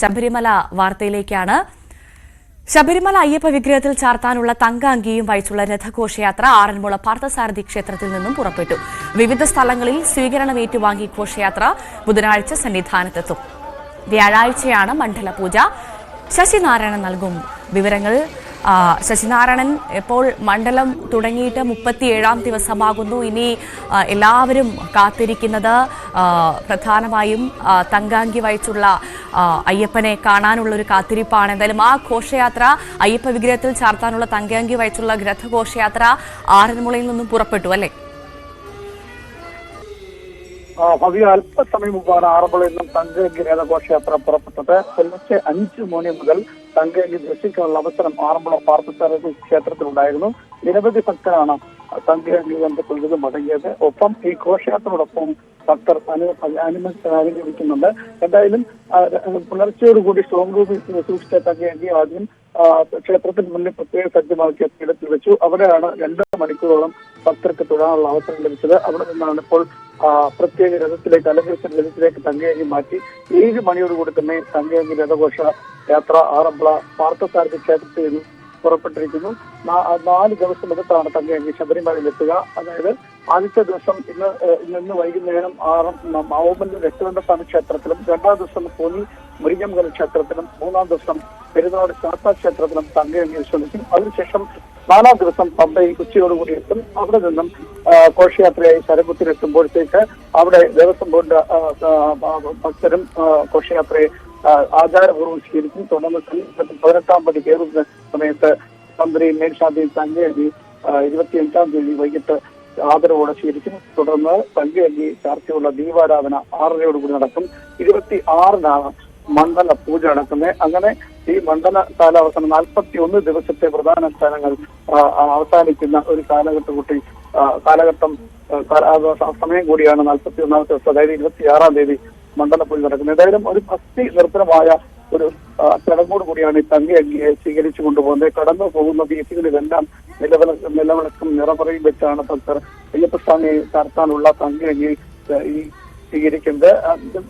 ശബരിമല വാർത്തയിലേക്കാണ്. ശബരിമല അയ്യപ്പ വിഗ്രഹത്തിൽ ചാർത്താനുള്ള തങ്ക അങ്കിയും വഹിച്ചുള്ള രഥഘോഷയാത്ര ആറന്മുള പാർത്ഥസാരഥി ക്ഷേത്രത്തിൽ നിന്നും പുറപ്പെട്ടു. വിവിധ സ്ഥലങ്ങളിൽ സ്വീകരണം ഏറ്റുവാങ്ങി ഘോഷയാത്ര ബുധനാഴ്ച സന്നിധാനത്തെത്തും. വ്യാഴാഴ്ചയാണ് മണ്ഡല പൂജ. ശശിനാരായണൻ നൽകും വിവരങ്ങൾ. ശശിനാരായണൻ, ഇപ്പോൾ മണ്ഡലം തുടങ്ങിയിട്ട് 37-ാം ദിവസമാകുന്നു. ഇനി എല്ലാവരും കാത്തിരിക്കുന്നത് പ്രധാനമായും തങ്കാങ്കി വഹിച്ചുള്ള അയ്യപ്പനെ കാണാനുള്ളൊരു കാത്തിരിപ്പാണ്. എന്തായാലും ആ ഘോഷയാത്ര, അയ്യപ്പ വിഗ്രഹത്തിൽ ചാർത്താനുള്ള തങ്കാങ്കി വഹിച്ചുള്ള രഥഘോഷയാത്ര ആറന്മുളയിൽ നിന്നും പുറപ്പെട്ടു അല്ലേ? അല്പസമയം മുമ്പാണ് ആറന്മുളയിൽ നിന്നും തങ്കയങ്കി രഥഘോഷയാത്ര പുറപ്പെട്ടത്. പുലർച്ചെ 5 മണി മുതൽ തങ്കയങ്കി ദർശിക്കാനുള്ള അവസരം ആറന്മുള പാർത്ഥസാരഥി ക്ഷേത്രത്തിലുണ്ടായിരുന്നു. നിരവധി ഭക്തരാണ് തങ്കയങ്കി ബന്ധപ്പെട്ടത് മടങ്ങിയത്. ഒപ്പം ഈ ഘോഷയാത്രയോടൊപ്പം ഭക്തർ അനുഗമിക്കുന്നുണ്ട്. എന്തായാലും പുലർച്ചയോടുകൂടി സ്ട്രോങ് റൂമിൽ സൂക്ഷിച്ച തങ്കയങ്കി ആദ്യം ക്ഷേത്രത്തിന് മുന്നിൽ പ്രത്യേക സജ്ജമാക്കിയ പീഠത്തിൽ വെച്ചു. അവിടെയാണ് 2 മണിക്കൂറോളം ഭക്തർക്ക് തൊഴാനുള്ള അവസരം ലഭിച്ചത്. അവിടെ നിന്നാണ് ഇപ്പോൾ പ്രത്യേക രഥത്തിലേക്ക്, അലങ്കരിച്ച രഥത്തിലേക്ക് തങ്കയങ്കി മാറ്റി. 7 മണിയോടുകൂടി തന്നെ തങ്കയങ്കി രഥഘോഷ യാത്ര ആറന്മുള പാർത്ഥസാരഥി ക്ഷേത്രത്തിൽ നിന്ന് പുറപ്പെട്ടിരിക്കുന്നു. 4 ദിവസം എടുത്താണ് തങ്കയങ്കി ശബരിമലയിലെത്തുക. അതായത് ആദ്യത്തെ ദിവസം ഇന്ന് വൈകുന്നേരം മാവൂമ്പല്ലൂർ രക്തകണ്ഠസ്വാമി ക്ഷേത്രത്തിലും, 2ാം ദിവസം കോന്നി മുരിങ്ങമംഗല ക്ഷേത്രത്തിലും, 3ാം ദിവസം പെരുന്നാട് ശാസ്താ ക്ഷേത്രത്തിലും തങ്കയങ്കി വിശ്വസിക്കും. അതിനുശേഷം 4ാം ദിവസം പമ്പയിൽ ഉച്ചയോടുകൂടി എത്തും. അവിടെ നിന്നും ഘോഷയാത്രയായി ശരകുത്തിലെത്തുമ്പോഴത്തേക്ക് അവിടെ ദേവസ്വം ബോർഡ് ഭക്തരും ഘോഷയാത്രയെ ആചാരപൂർവ്വം സ്വീകരിക്കും. തുടർന്ന് 18ാം പടി കയറുന്ന സമയത്ത് തന്ത്രി മേൽശാന്തി തങ്കയങ്കി 25ാം തീയതി വൈകിട്ട് ആദരവോടെ സ്വീകരിക്കും. തുടർന്ന് തങ്കയങ്കി ചാർത്തിയുള്ള ദീപാരാധന 6:30 നടക്കും. 26-നാണ് മണ്ഡല പൂജ നടക്കുന്നത്. അങ്ങനെ ഈ മണ്ഡല കാലാവസാനം 41 ദിവസത്തെ പ്രധാന സ്ഥാനങ്ങൾ അവസാനിക്കുന്ന ഒരു കാലഘട്ടം സമയം കൂടിയാണ് 41ാമത്തെ ദിവസം, അതായത് 26-ാം തീയതി മണ്ഡല പൂജ നടക്കുന്നത്. ഏതായാലും ഒരു ഭക്തി നിർഭരമായ ഒരു ചടങ്ങോട് കൂടിയാണ് ഈ തങ്കയങ്കിയെ സ്വീകരിച്ചു കൊണ്ടുപോകുന്നത്. കടന്നു പോകുന്ന വീഥികളിലെല്ലാം നിലവിളക്കും നിറപറയും വെച്ചാണ് ഭക്തർ അയ്യപ്പസ്വാമിയെ ചാർത്താനുള്ള തങ്കയങ്കി ഈ സ്വീകരിക്കുന്നത്.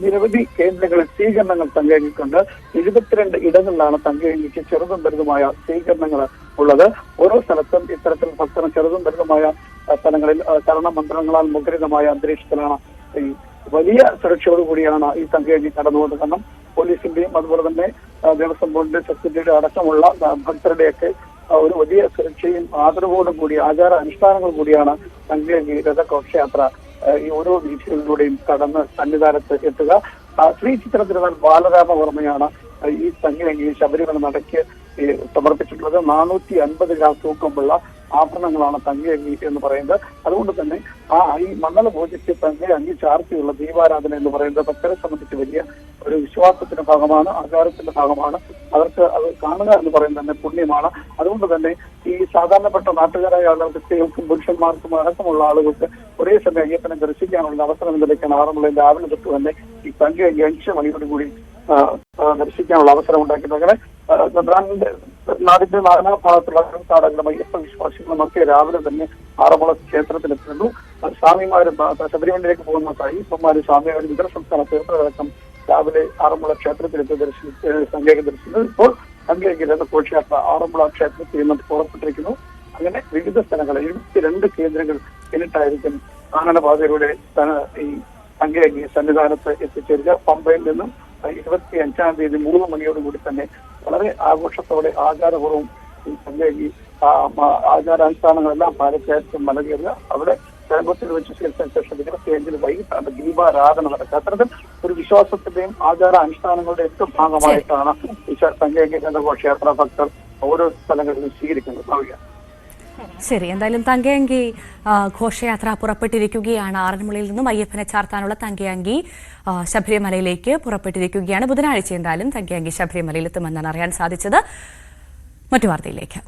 നിരവധി കേന്ദ്രങ്ങളിൽ സ്വീകരണങ്ങൾ തങ്കയങ്കിക്കുണ്ട്. 72 ഇടങ്ങളിലാണ് തങ്കയങ്കിക്ക് ചെറുതും വലുതുമായ സ്വീകരണങ്ങൾ ഉള്ളത്. ഓരോ സ്ഥലത്തും ഇത്തരത്തിൽ ഭക്തന് ചെറുതും വലുതുമായ സ്ഥലങ്ങളിൽ ശരണമന്ത്രങ്ങളാൽ മുഖരിതമായ അന്തരീക്ഷത്തിലാണ് ഈ വലിയ സുരക്ഷയോടുകൂടിയാണ് ഈ തങ്കയങ്കി കടന്നുപോകുന്നത്. കാരണം പോലീസിന്റെയും അതുപോലെ തന്നെ ദേവസ്വം ബോർഡിന്റെ സെക്യൂരിറ്റിയുടെ അടക്കമുള്ള ഭക്തരുടെയൊക്കെ ഒരു വലിയ സുരക്ഷയും ആദരവോടും കൂടി ആചാര അനുഷ്ഠാനങ്ങളും കൂടിയാണ് തങ്കയങ്കി രഥഘോഷയാത്ര ഈ ഓരോ വീഥികളിലൂടെയും കടന്ന് സന്നിധാനത്ത് എത്തുക. ശ്രീ ചിത്ര തിരുനാൾ ബാലരാമവർമ്മയാണ് ഈ തങ്കയങ്കി ശബരിമല നടക്ക് സമർപ്പിച്ചിട്ടുള്ളത്. 450 ഗ്രാം തൂക്കമുള്ള ആഭരണങ്ങളാണ് തങ്കയങ്കി എന്ന് പറയുന്നത്. അതുകൊണ്ട് തന്നെ ഈ മണ്ഡല പൂജയ്ക്ക് തങ്കയങ്കി ചാർത്തിയുള്ള ദീപാരാധന എന്ന് പറയുന്നത് ഭക്തരെ സംബന്ധിച്ച് വലിയ ഒരു വിശ്വാസത്തിന്റെ ഭാഗമാണ്, ആചാരത്തിന്റെ ഭാഗമാണ്. അവർക്ക് അത് കാണുക എന്ന് പറയുന്നത് തന്നെ പുണ്യമാണ്. അതുകൊണ്ട് തന്നെ ഈ സാധാരണപ്പെട്ട നാട്ടുകാരായ ആളുകൾക്ക്, സ്ത്രീകൾക്കും പുരുഷന്മാർക്കും അടക്കമുള്ള ആളുകൾക്ക് ഒരേ സമയം അയ്യപ്പനെ ദർശിക്കാനുള്ള അവസരം നിലയ്ക്കാണ് ആറന്മുളയിൽ രാവിലെ തൊട്ട് തന്നെ ഈ തങ്കയങ്കി 5 മണിയോടുകൂടി ദർശിക്കാനുള്ള അവസരം ഉണ്ടാക്കുന്നത്. അങ്ങനെ നാടിന്റെ നാനാഭാഗത്തുള്ള തീർത്ഥാടകരും അയ്യപ്പ വിശ്വാസികളും ഒക്കെ രാവിലെ തന്നെ ആറന്മുള ക്ഷേത്രത്തിലെത്തുന്നു. സ്വാമിമാരും ശബരിമലയിലേക്ക് പോകുന്ന അയ്യപ്പന്മാരും സ്വാമിമാരും ഇതര സംസ്ഥാന തീർത്ഥങ്ങളടക്കം രാവിലെ ആറന്മുള ക്ഷേത്രത്തിലെത്തി തങ്കയങ്കി ദർശിക്കുന്നത്. ഇപ്പോൾ തങ്കയങ്കി രഥഘോഷയാത്ര ആറന്മുള ക്ഷേത്രത്തിൽ നിന്ന് പുറപ്പെട്ടിരിക്കുന്നു. അങ്ങനെ വിവിധ സ്ഥലങ്ങളിൽ 72 കേന്ദ്രങ്ങൾ പിന്നിട്ടായിരിക്കും കാനനപാതയിലൂടെ ഈ തങ്കയങ്കി സന്നിധാനത്ത് എത്തിച്ചേരുക. പമ്പയിൽ നിന്നും 25-ാം തീയതി 3 മണിയോടുകൂടി തന്നെ വളരെ ആഘോഷത്തോടെ ആചാരപൂർവ്വം ഈ തങ്കയങ്കി ആചാരാനുഷ്ഠാനങ്ങളെല്ലാം പാലിച്ചായിരിക്കും മലകേറുക. അവിടെ കേരളത്തിൽ വെച്ച് ശേഷം 25-ന് വൈകിട്ടാണ് ദീപാരാധന നടക്കുക. അത്തരത്തിൽ ഒരു വിശ്വാസത്തിന്റെയും ആചാര അനുഷ്ഠാനങ്ങളുടെയും ഒക്കെ ഭാഗമായിട്ടാണ് ഈ തങ്കയങ്കി രഥഘോഷയാത്ര ഭക്തർ ഓരോ സ്ഥലങ്ങളിലും സ്വീകരിക്കുന്നത്. ശരി, എന്തായാലും തങ്കയങ്കി ഘോഷയാത്ര പുറപ്പെട്ടിരിക്കുകയാണ്. ആറന്മുളയിൽ നിന്നും അയ്യപ്പനെ ചാർത്താനുള്ള തങ്കയങ്കി ശബരിമലയിലേക്ക് പുറപ്പെട്ടിരിക്കുകയാണ്. ബുധനാഴ്ച എന്തായാലും തങ്കയങ്കി ശബരിമലയിൽ എത്തുമെന്നാണ് അറിയാൻ സാധിച്ചത്. മറ്റു വാർത്തയിലേക്ക്.